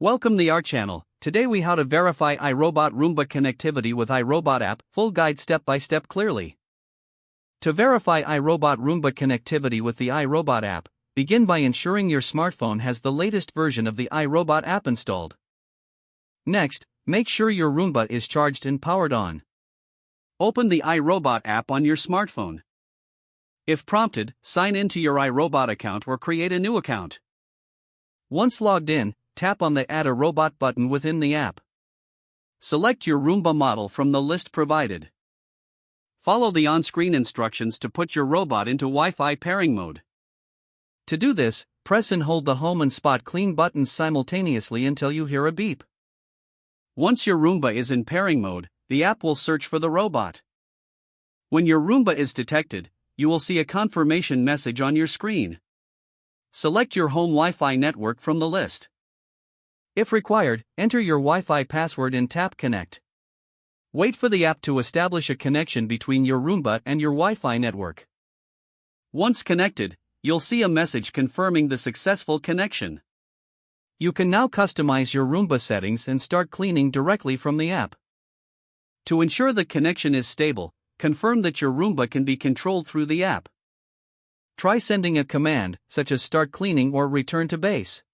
Welcome to our channel. Today we how to verify iRobot Roomba connectivity with iRobot app, full guide step by step clearly. To verify iRobot Roomba connectivity with the iRobot app, begin by ensuring your smartphone has the latest version of the iRobot app installed. Next, make sure your Roomba is charged and powered on. Open the iRobot app on your smartphone. If prompted, sign in to your iRobot account or create a new account. Once logged in, tap on the Add a Robot button within the app. Select your Roomba model from the list provided. Follow the on-screen instructions to put your robot into Wi-Fi pairing mode. To do this, press and hold the Home and Spot Clean buttons simultaneously until you hear a beep. Once your Roomba is in pairing mode, the app will search for the robot. When your Roomba is detected, you will see a confirmation message on your screen. Select your home Wi-Fi network from the list. If required, enter your Wi-Fi password and tap Connect. Wait for the app to establish a connection between your Roomba and your Wi-Fi network. Once connected, you'll see a message confirming the successful connection. You can now customize your Roomba settings and start cleaning directly from the app. To ensure the connection is stable, confirm that your Roomba can be controlled through the app. Try sending a command, such as start cleaning or return to base.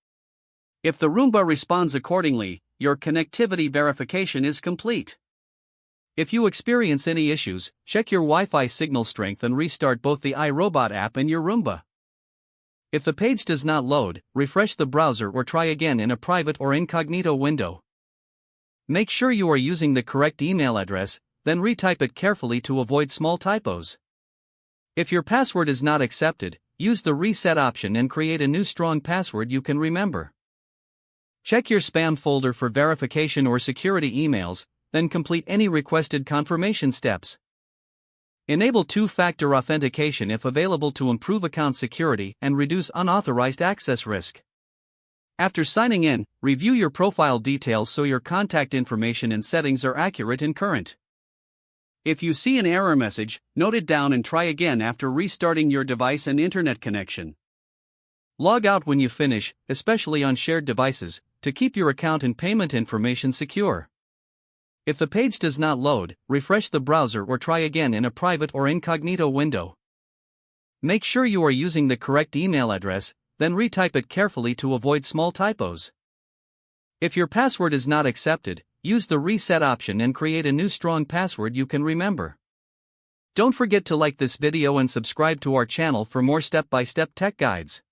If the Roomba responds accordingly, your connectivity verification is complete. If you experience any issues, check your Wi-Fi signal strength and restart both the iRobot app and your Roomba. If the page does not load, refresh the browser or try again in a private or incognito window. Make sure you are using the correct email address, then retype it carefully to avoid small typos. If your password is not accepted, use the reset option and create a new strong password you can remember. Check your spam folder for verification or security emails, then complete any requested confirmation steps. Enable two-factor authentication if available to improve account security and reduce unauthorized access risk. After signing in, review your profile details so your contact information and settings are accurate and current. If you see an error message, note it down and try again after restarting your device and internet connection. Log out when you finish, especially on shared devices, to keep your account and payment information secure. If the page does not load, refresh the browser or try again in a private or incognito window. Make sure you are using the correct email address, then retype it carefully to avoid small typos. If your password is not accepted, use the reset option and create a new strong password you can remember. Don't forget to like this video and subscribe to our channel for more step-by-step tech guides.